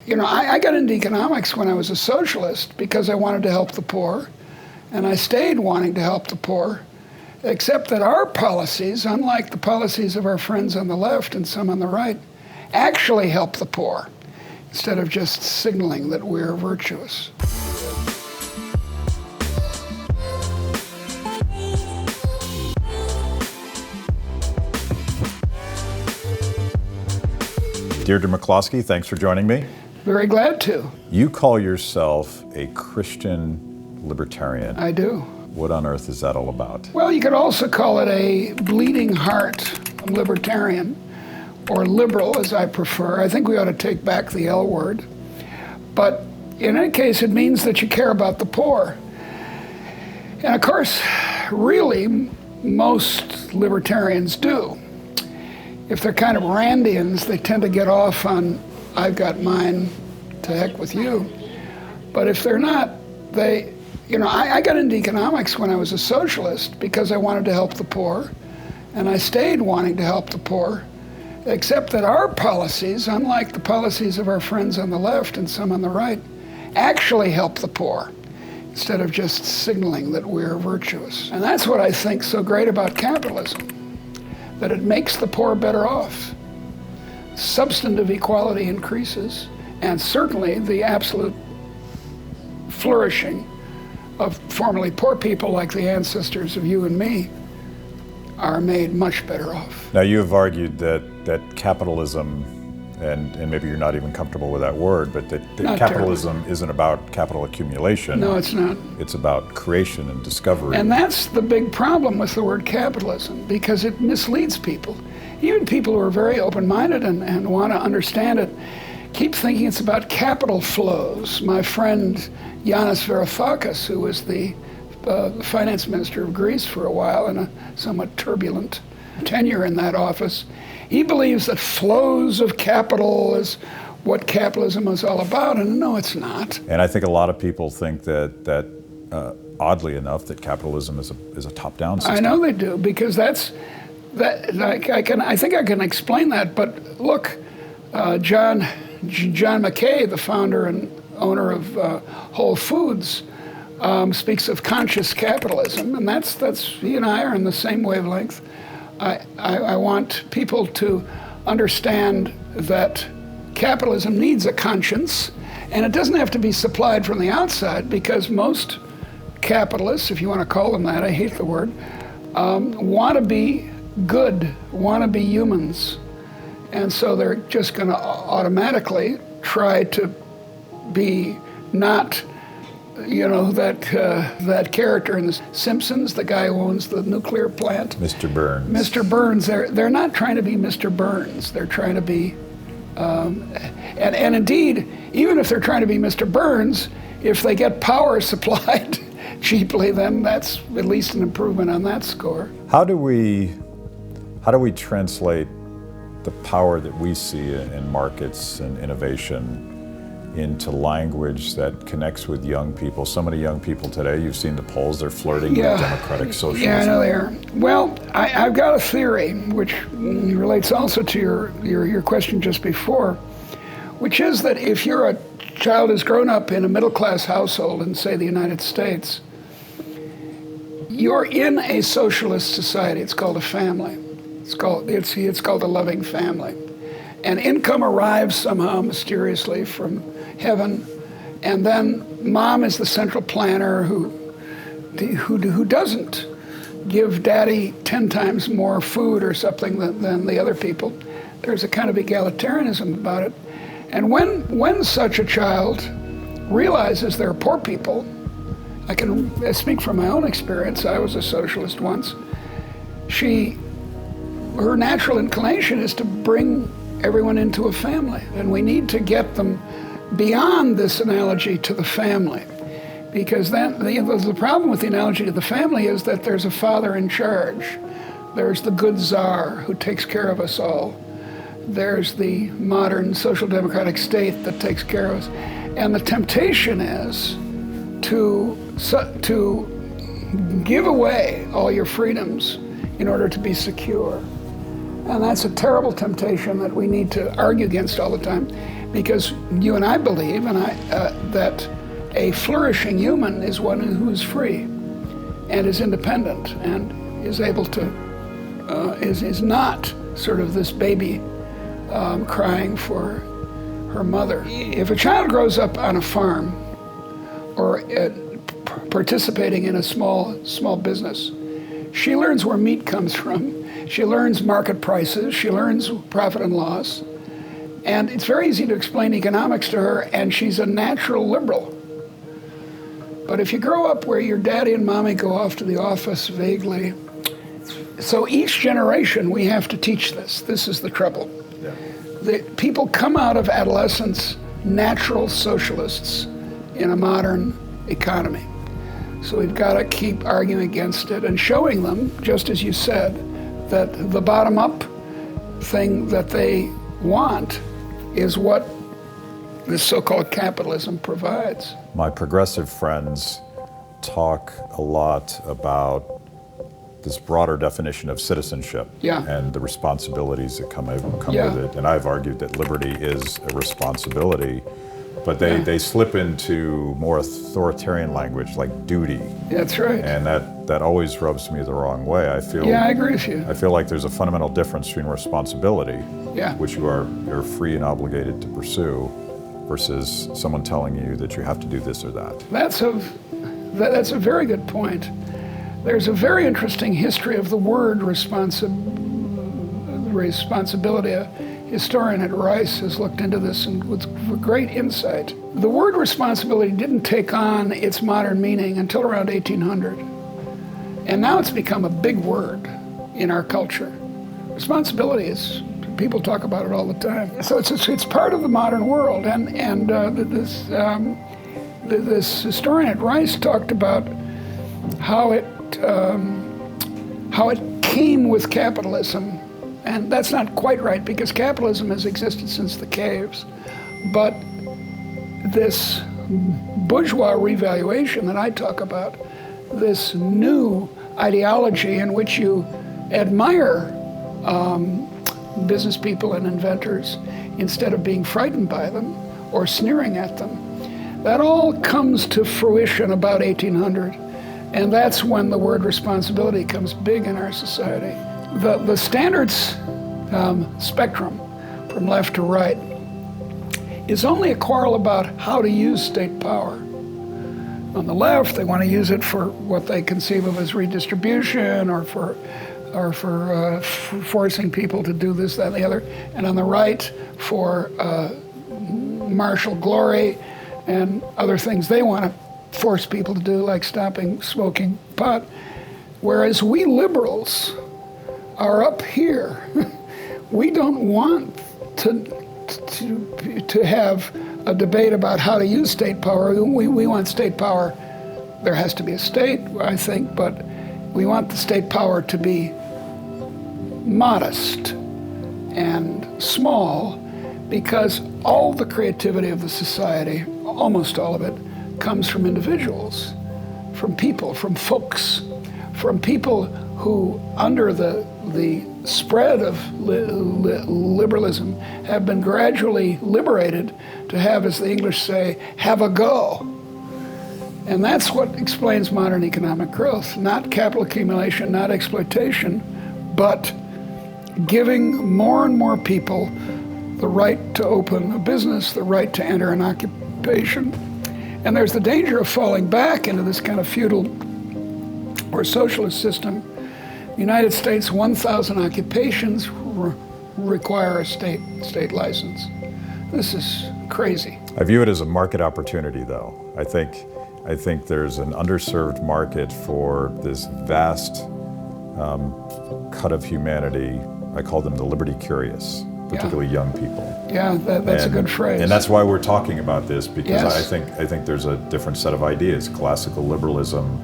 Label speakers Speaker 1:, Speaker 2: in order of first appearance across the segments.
Speaker 1: I got into economics when I was a socialist because I wanted to help the poor, and I stayed wanting to help the poor, except that our policies, unlike the policies of our friends on the left and some on the right, actually help the poor, instead of just signaling that we're virtuous.
Speaker 2: Deirdre McCloskey, thanks for joining me.
Speaker 1: Very glad to.
Speaker 2: You call yourself a Christian libertarian.
Speaker 1: I do.
Speaker 2: What on earth is that all about?
Speaker 1: Well, you could also call it a bleeding heart libertarian, or liberal, as I prefer. I think we ought to take back the L word. But in any case, it means that you care about the poor. And of course, really, most libertarians do. If they're kind of Randians, they tend to get off on, I've got mine, to heck with you. But if they're not, I got into economics when I was a socialist because I wanted to help the poor, and I stayed wanting to help the poor, except that our policies, unlike the policies of our friends on the left and some on the right, actually help the poor, instead of just signaling that we're virtuous. And that's what I think so great about capitalism, that it makes the poor better off. Substantive equality increases, and certainly the absolute flourishing of formerly poor people like the ancestors of you and me are made much better off.
Speaker 2: Now, you have argued that capitalism, and maybe you're not even comfortable with that word, but that capitalism isn't about capital accumulation.
Speaker 1: No, it's not.
Speaker 2: It's about creation and discovery.
Speaker 1: And that's the big problem with the word capitalism, because it misleads people. Even people who are very open-minded and want to understand it keep thinking it's about capital flows. My friend Yanis Varoufakis, who was the finance minister of Greece for a while in a somewhat turbulent tenure in that office, he believes that flows of capital is what capitalism is all about, and no, it's not.
Speaker 2: And I think a lot of people think that oddly enough, that capitalism is a top-down system.
Speaker 1: I know they do, because I think I can explain that. But look, John McKay, the founder and owner of Whole Foods, speaks of conscious capitalism, and that's he and I are in the same wavelength. I want people to understand that capitalism needs a conscience, and it doesn't have to be supplied from the outside, because most capitalists, if you want to call them that, I hate the word, want to be good, want to be humans. And so they're just going to automatically try to be not, that character in The Simpsons, the guy who owns the nuclear plant.
Speaker 2: Mr. Burns.
Speaker 1: Mr. Burns. They're not trying to be Mr. Burns. They're trying to be, and indeed, even if they're trying to be Mr. Burns, if they get power supplied cheaply, then that's at least an improvement on that score.
Speaker 2: How do we translate the power that we see in markets and innovation into language that connects with young people? So many young people today, you've seen the polls, they're flirting with democratic socialism.
Speaker 1: Yeah, I know they are. Well, I've got a theory which relates also to your question just before, which is that if you're a child who's grown up in a middle-class household in, say, the United States, you're in a socialist society. It's called a family. It's called a loving family. And income arrives somehow mysteriously from heaven, and then mom is the central planner who doesn't give daddy 10 times more food or something than the other people. There's a kind of egalitarianism about it. And when such a child realizes there are poor people, I can speak from my own experience. I was a socialist once. Her natural inclination is to bring everyone into a family, and we need to get them beyond this analogy to the family, because then the problem with the analogy to the family is that there's a father in charge. There's the good czar who takes care of us all. There's the modern social democratic state that takes care of us, and the temptation is to give away all your freedoms in order to be secure. And that's a terrible temptation that we need to argue against all the time. Because you and I believe that a flourishing human is one who is free and is independent and is able to, is not sort of this baby crying for her mother. If a child grows up on a farm or participating in a small business, she learns where meat comes from. She learns market prices. She learns profit and loss. And it's very easy to explain economics to her, and she's a natural liberal. But if you grow up where your daddy and mommy go off to the office vaguely, so each generation we have to teach this. This is the trouble.
Speaker 2: Yeah.
Speaker 1: The people come out of adolescence natural socialists in a modern economy. So we've got to keep arguing against it and showing them, just as you said, that the bottom-up thing that they want is what this so-called capitalism provides.
Speaker 2: My progressive friends talk a lot about this broader definition of citizenship and the responsibilities that come with it. And I've argued that liberty is a responsibility, but they slip into more authoritarian language like duty.
Speaker 1: That's right.
Speaker 2: And that always rubs me the wrong way. I
Speaker 1: agree with you.
Speaker 2: I feel like there's a fundamental difference between responsibility, which you're free and obligated to pursue, versus someone telling you that you have to do this or that.
Speaker 1: That's a very good point. There's a very interesting history of the word responsibility. A historian at Rice has looked into this and with great insight. The word responsibility didn't take on its modern meaning until around 1800. And now it's become a big word in our culture. Responsibility is, people talk about it all the time. So it's part of the modern world. And this historian at Rice talked about how it came with capitalism. And that's not quite right, because capitalism has existed since the caves. But this bourgeois revaluation that I talk about, this new ideology in which you admire business people and inventors instead of being frightened by them or sneering at them, that all comes to fruition about 1800. And that's when the word responsibility comes big in our society. The standards spectrum from left to right is only a quarrel about how to use state power. On the left, they want to use it for what they conceive of as redistribution or for forcing people to do this, that, and the other. And on the right, for martial glory and other things they want to force people to do, like stopping smoking pot. Whereas we liberals are up here. We don't want to have a debate about how to use state power. We want state power. There has to be a state, I think, but we want the state power to be modest and small, because all the creativity of the society, almost all of it, comes from individuals, from people, from folks, from people who, under the spread of liberalism, have been gradually liberated to have, as the English say, have a go. And that's what explains modern economic growth, not capital accumulation, not exploitation, but giving more and more people the right to open a business, the right to enter an occupation. And there's the danger of falling back into this kind of feudal or socialist system. The United States, 1,000 occupations require a state license. This is crazy.
Speaker 2: I view it as a market opportunity, though. I think there's an underserved market for this vast cut of humanity. I call them the liberty curious, particularly young people.
Speaker 1: Yeah, that's a good phrase.
Speaker 2: And that's why we're talking about this, because
Speaker 1: Yes.
Speaker 2: I think there's a different set of ideas: classical liberalism,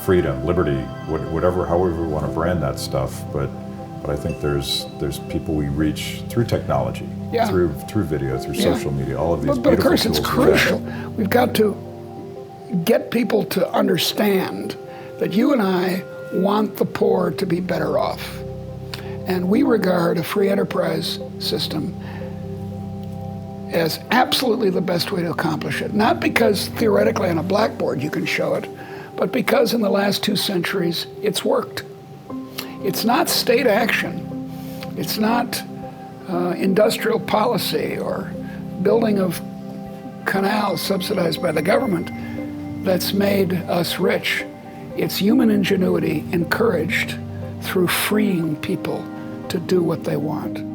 Speaker 2: freedom, liberty, whatever, however we want to brand that stuff. But I think there's people we reach through technology, through video, through social media, all of these
Speaker 1: But of
Speaker 2: beautiful
Speaker 1: course, it's
Speaker 2: tools
Speaker 1: crucial.
Speaker 2: available.
Speaker 1: We've got to get people to understand that you and I want the poor to be better off. And we regard a free enterprise system as absolutely the best way to accomplish it. Not because theoretically on a blackboard you can show it, but because in the last 2 centuries it's worked. It's not state action. It's not industrial policy or building of canals subsidized by the government that's made us rich. It's human ingenuity encouraged through freeing people to do what they want.